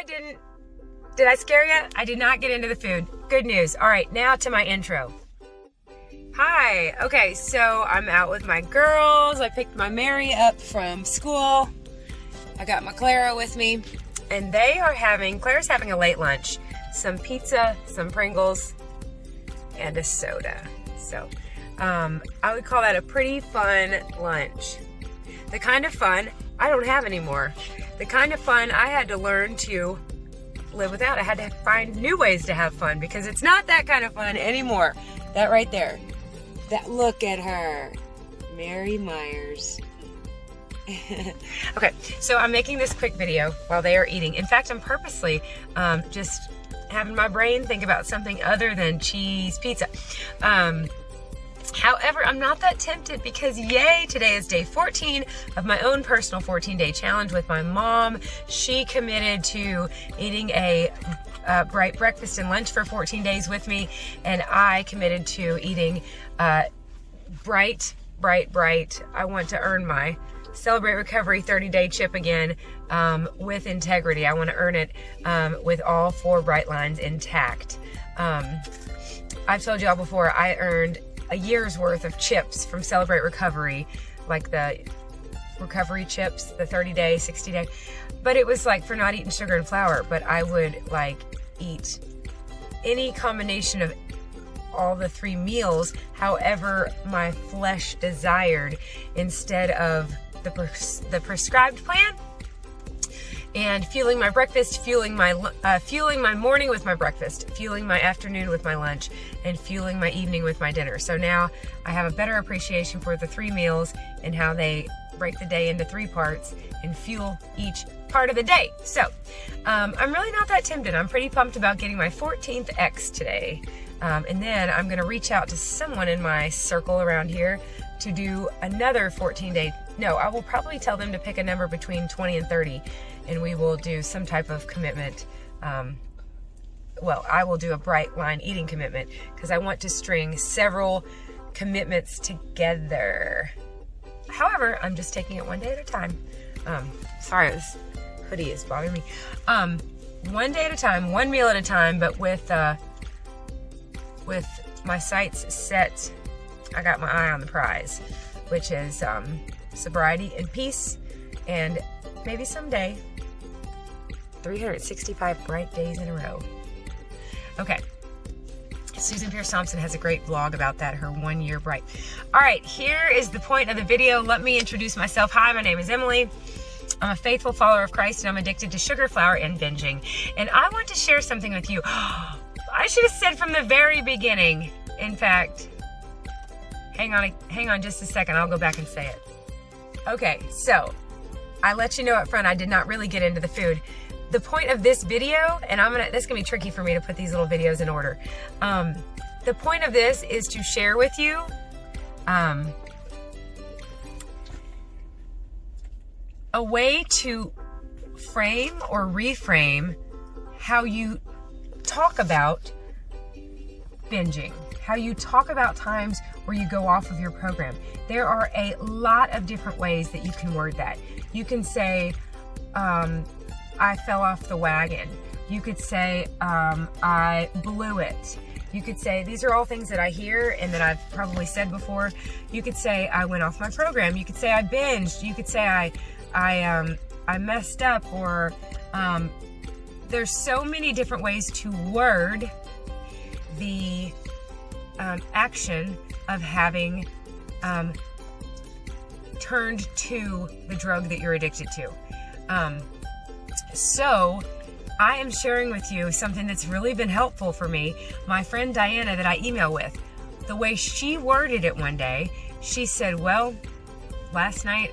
I didn't. Did I scare you? I did not get into the food. Good news. All right, now to my intro. Hi. Okay, so I'm out with my girls. I picked my Mary up from school. I got my Clara with me. And Clara's having a late lunch. Some pizza, some Pringles, and a soda. So, I would call that a pretty fun lunch. The kind of fun I don't have anymore. The kind of fun I had to learn to live without. I had to find new ways to have fun because it's not that kind of fun anymore. That right there. That look at her. Mary Myers. Okay, so I'm making this quick video while they are eating. In fact, I'm purposely just having my brain think about something other than cheese pizza. However, I'm not that tempted because yay, today is day 14 of my own personal 14-day challenge with my mom. She committed to eating a bright breakfast and lunch for 14 days with me, and I committed to eating bright. I want to earn my Celebrate Recovery 30-day chip again with integrity. I want to earn it with all 4 bright lines intact. I've told y'all before, I earned a year's worth of chips from Celebrate Recovery, like the recovery chips, the 30-day, 60-day, but it was like for not eating sugar and flour. But I would like eat any combination of all the 3 meals, however my flesh desired, instead of the prescribed plan. And fueling my breakfast, fueling my morning with my breakfast, fueling my afternoon with my lunch, and fueling my evening with my dinner. So now I have a better appreciation for the 3 meals and how they break the day into 3 parts and fuel each part of the day. So I'm really not that tempted. I'm pretty pumped about getting my 14th X today. And then I'm gonna reach out to someone in my circle around here to do another 14-day. No, I will probably tell them to pick a number between 20 and 30, and we will do some type of commitment. Well, I will do a bright line eating commitment because I want to string several commitments together. However, I'm just taking it one day at a time. Sorry, this hoodie is bothering me. One day at a time, one meal at a time, but with my sights set, I got my eye on the prize, which is sobriety and peace, and maybe someday 365 bright days in a row. Okay. Susan Pierce Thompson has a great vlog about that, her 1 year bright. All right, here is the point of the video. Let me introduce myself. Hi, my name is Emily. I'm a faithful follower of Christ, and I'm addicted to sugar, flour, and binging. And I want to share something with you. I should have said from the very beginning. In fact, hang on just a second. I'll go back and say it. Okay, so I let you know up front I did not really get into the food. The point of this video, and this is gonna be tricky for me to put these little videos in order. The point of this is to share with you a way to frame or reframe how you talk about binging, how you talk about times where you go off of your program. There are a lot of different ways that you can word that. You can say, I fell off the wagon. You could say, I blew it. You could say, these are all things that I hear and that I've probably said before. You could say, I went off my program. You could say, I binged. You could say, I messed up, or there's so many different ways to word the action of having turned to the drug that you're addicted to. So I am sharing with you something that's really been helpful for me. My friend Diana that I email with, the way she worded it one day, she said, well, last night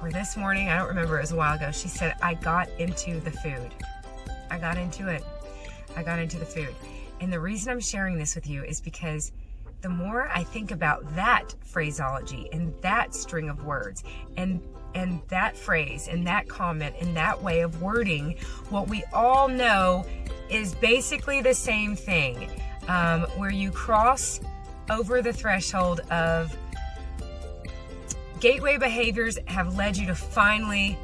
or this morning, I don't remember, it was a while ago, she said, I got into the food. I got into it. I got into the food. And the reason I'm sharing this with you is because the more I think about that phraseology and that string of words and that phrase and that comment and that way of wording, what we all know is basically the same thing, where you cross over the threshold of gateway behaviors have led you to finally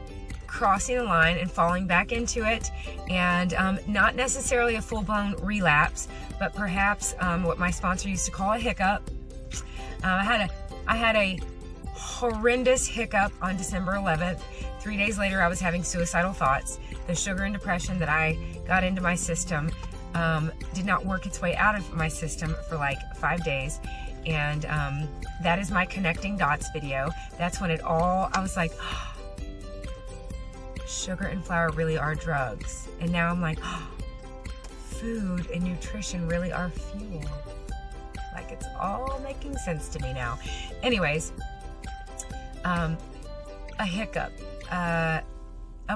crossing the line and falling back into it, and not necessarily a full-blown relapse, but perhaps what my sponsor used to call a hiccup. I had a horrendous hiccup on December 11th. 3 days later, I was having suicidal thoughts. The sugar and depression that I got into my system did not work its way out of my system for like 5 days. And that is my connecting dots video. That's when I was like, oh, sugar and flour really are drugs. And now I'm like, oh, food and nutrition really are fuel. Like, it's all making sense to me now. Anyways, a hiccup, a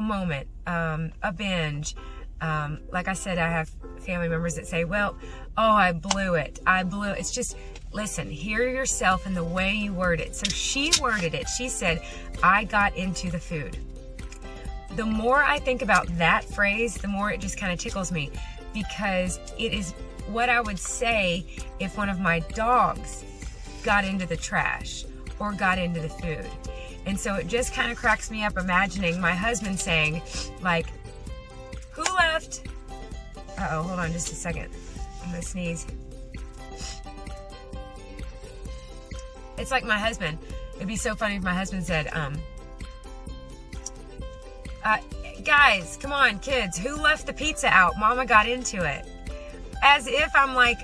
moment, a binge. Like I said, I have family members that say, well, oh, I blew it. It's just, listen, hear yourself and the way you word it. So she worded it. She said, I got into the food. The more I think about that phrase, the more it just kind of tickles me, because it is what I would say if one of my dogs got into the trash or got into the food. And so it just kind of cracks me up imagining my husband saying, like, who left? Uh-oh, hold on just a second. I'm gonna sneeze. It's like my husband. It'd be so funny if my husband said, guys, come on, kids, who left the pizza out? Mama got into it. As if I'm like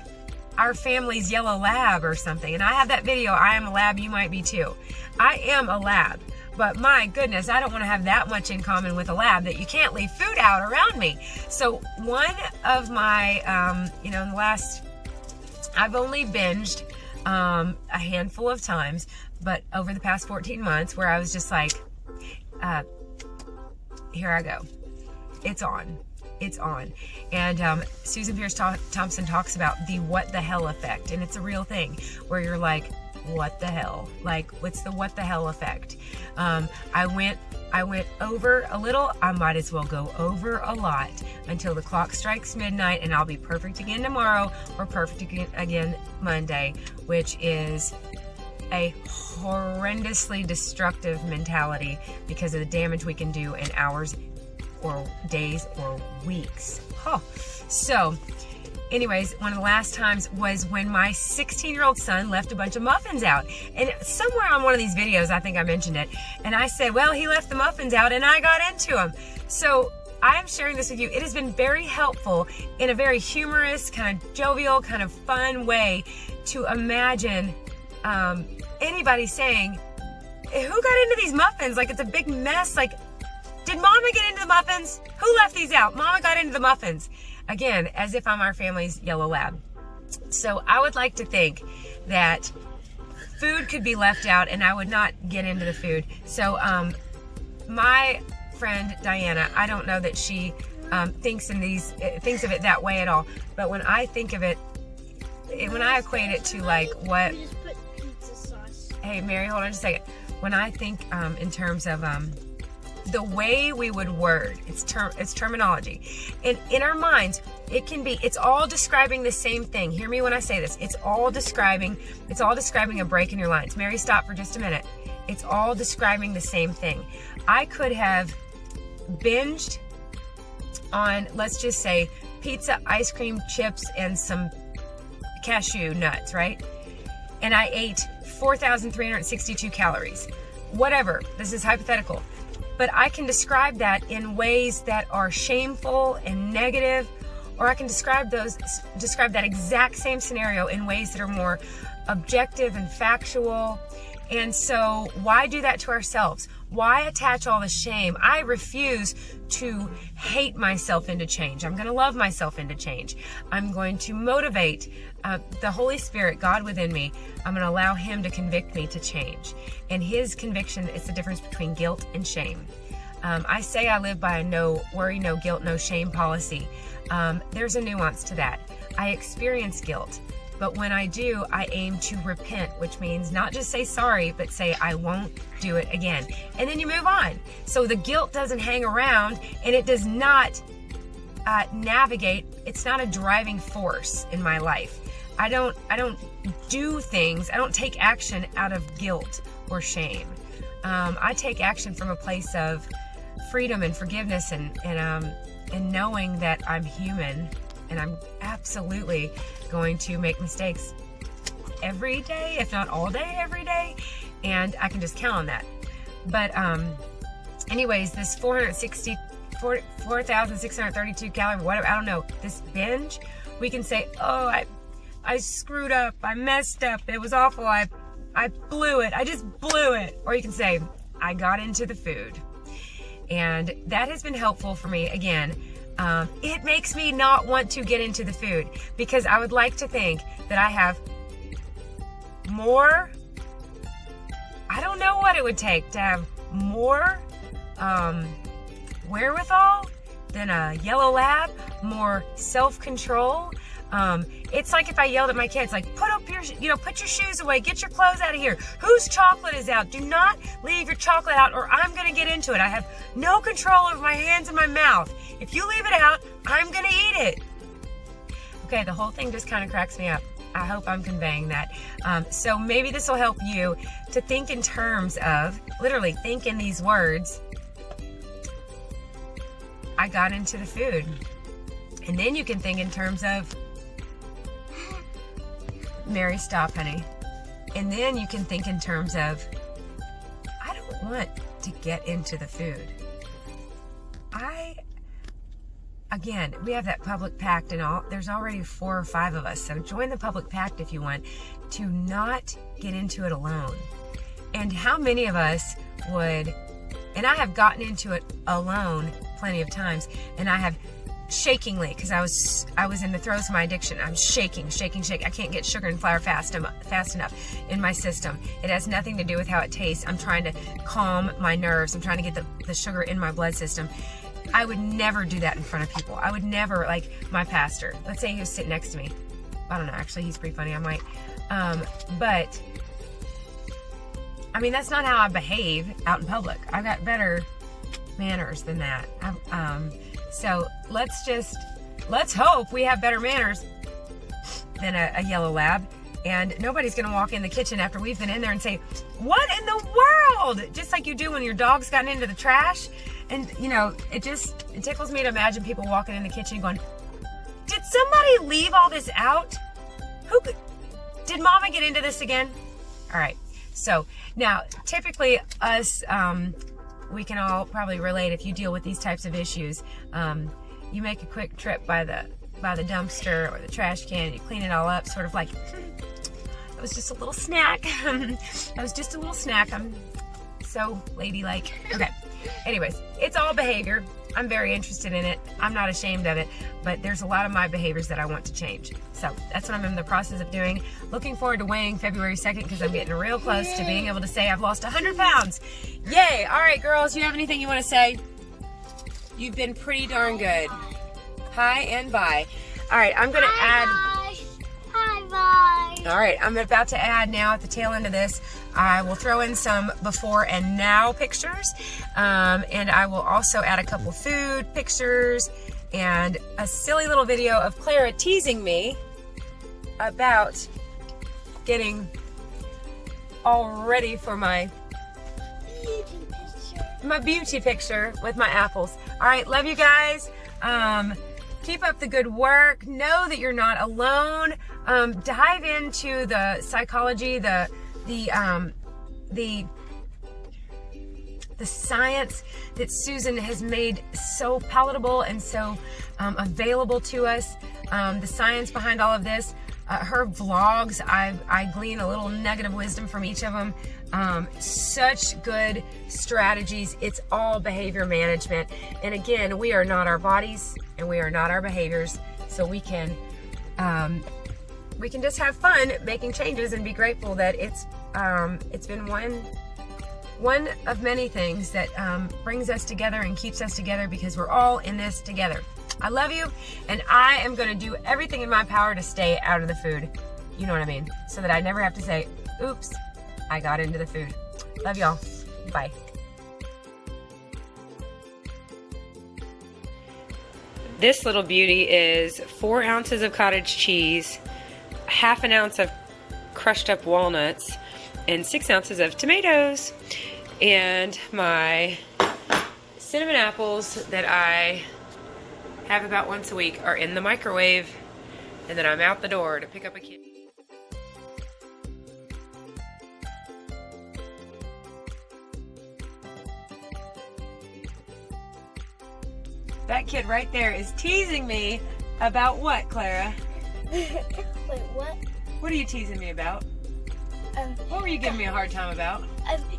our family's yellow lab or something. And I have that video, I am a lab, you might be too. I am a lab, but my goodness, I don't want to have that much in common with a lab that you can't leave food out around me. So one of my, in the last, I've only binged a handful of times, but over the past 14 months where I was just like, here I go. It's on. And Susan Pierce Thompson talks about the what the hell effect. And it's a real thing where you're like, what the hell? Like, what's the what the hell effect? I went over a little. I might as well go over a lot until the clock strikes midnight, and I'll be perfect again tomorrow, or perfect again Monday, which is a horrendously destructive mentality because of the damage we can do in hours or days or weeks. So anyways, one of the last times was when my 16-year-old son left a bunch of muffins out. And somewhere on one of these videos, I think I mentioned it, and I said, well, he left the muffins out and I got into them. So I'm sharing this with you. It has been very helpful in a very humorous, kind of jovial, kind of fun way to imagine anybody saying, who got into these muffins? Like, it's a big mess. Like, did Mama get into the muffins? Who left these out? Mama got into the muffins. Again, as if I'm our family's yellow lab. So I would like to think that food could be left out and I would not get into the food. So my friend Diana, I don't know that she thinks of it that way at all. But when I think of it, when I equate it to like what... Just put pizza sauce. Hey, Mary, hold on just a second. When I think in terms of the way we would word, it's terminology. And in our minds, it's all describing the same thing. Hear me when I say this. It's all describing a break in your lines. Mary, stop for just a minute. It's all describing the same thing. I could have binged on, let's just say, pizza, ice cream, chips, and some cashew nuts, right? And I ate 4,362 calories. Whatever, this is hypothetical. But I can describe that in ways that are shameful and negative, or I can describe that exact same scenario in ways that are more objective and factual. And so why do that to ourselves? Why attach all the shame? I refuse to hate myself into change. I'm going to love myself into change. I'm going to motivate the Holy Spirit, God within me. I'm going to allow Him to convict me to change. And His conviction is the difference between guilt and shame. I say I live by a no worry, no guilt, no shame policy. There's a nuance to that. I experience guilt. But when I do, I aim to repent, which means not just say sorry, but say I won't do it again. And then you move on. So the guilt doesn't hang around, and it does not navigate. It's not a driving force in my life. I don't do things. I don't take action out of guilt or shame. I take action from a place of freedom and forgiveness and knowing that I'm human and I'm absolutely going to make mistakes every day, if not all day, every day, and I can just count on that. But anyways, this 4,632 calorie, whatever, I don't know, this binge, we can say, oh, I screwed up, I messed up, it was awful, I blew it, I just blew it. Or you can say, I got into the food. And that has been helpful for me. Again, it makes me not want to get into the food, because I would like to think that I have more, I don't know what it would take to have more wherewithal than a yellow lab, more self-control. It's like if I yelled at my kids, like, put your shoes away, get your clothes out of here. Whose chocolate is out? Do not leave your chocolate out or I'm gonna get into it. I have no control over my hands and my mouth. If you leave it out, I'm gonna eat it. Okay, the whole thing just kind of cracks me up. I hope I'm conveying that. So maybe this will help you to think in terms of, literally think in these words, I got into the food. And then you can think in terms of, Mary, stop, honey. And then you can think in terms of, I don't want to get into the food. Again, we have that public pact and all. There's already 4 or 5 of us. So join the public pact if you want to not get into it alone. And how many of us would, and I have gotten into it alone plenty of times, and I have shakingly, because I was in the throes of my addiction. I'm shaking. I can't get sugar and flour fast enough in my system. It has nothing to do with how it tastes. I'm trying to calm my nerves. I'm trying to get the sugar in my blood system. I would never do that in front of people. I would never, like my pastor, let's say he was sitting next to me. I don't know, actually, he's pretty funny. I might. But, I mean, that's not how I behave out in public. I've got better manners than that. So let's hope we have better manners than a yellow lab. And nobody's going to walk in the kitchen after we've been in there and say, what in the world? Just like you do when your dog's gotten into the trash. And, you know, it tickles me to imagine people walking in the kitchen going, did somebody leave all this out? Did Mama get into this again? All right. So now, typically us, we can all probably relate if you deal with these types of issues. You make a quick trip by the dumpster or the trash can, you clean it all up, sort of like, it was just a little snack. That was just a little snack. I'm so ladylike. Okay. Anyways, it's all behavior. I'm very interested in it. I'm not ashamed of it, but there's a lot of my behaviors that I want to change. So that's what I'm in the process of doing. Looking forward to weighing February 2nd because I'm getting real close to being able to say I've lost 100 pounds. Yay. All right, girls, you have anything you want to say? You've been pretty darn good. Hi and bye. All right, I'm going to add... Hi, bye. All right, I'm about to add now at the tail end of this, I will throw in some before and now pictures, and I will also add a couple food pictures and a silly little video of Clara teasing me about getting all ready for my beauty picture with my apples. All right, love you guys. Keep up the good work. Know that you're not alone. Dive into the psychology, the science that Susan has made so palatable and so available to us. The science behind all of this. Her vlogs, I glean a little negative wisdom from each of them. Such good strategies. It's all behavior management. And again, we are not our bodies and we are not our behaviors. So we can just have fun making changes and be grateful that it's been one of many things that brings us together and keeps us together because we're all in this together. I love you, and I am going to do everything in my power to stay out of the food. You know what I mean? So that I never have to say, oops, I got into the food. Love y'all. Bye. This little beauty is 4 ounces of cottage cheese, half an ounce of crushed up walnuts, and 6 ounces of tomatoes. And my cinnamon apples that I have about once a week are in the microwave, and then I'm out the door to pick up a kid. That kid right there is teasing me about what, Clara? Wait, what? What are you teasing me about? What were you giving me a hard time about?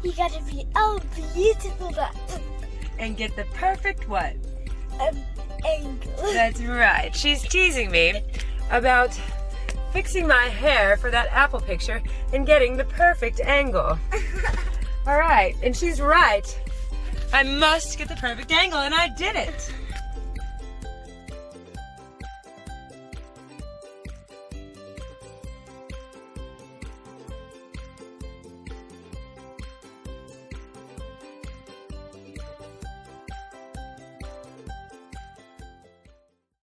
You gotta be beautiful, And get the perfect what? angle. That's right. She's teasing me about fixing my hair for that apple picture and getting the perfect angle. All right, and she's right. I must get the perfect angle, and I did it.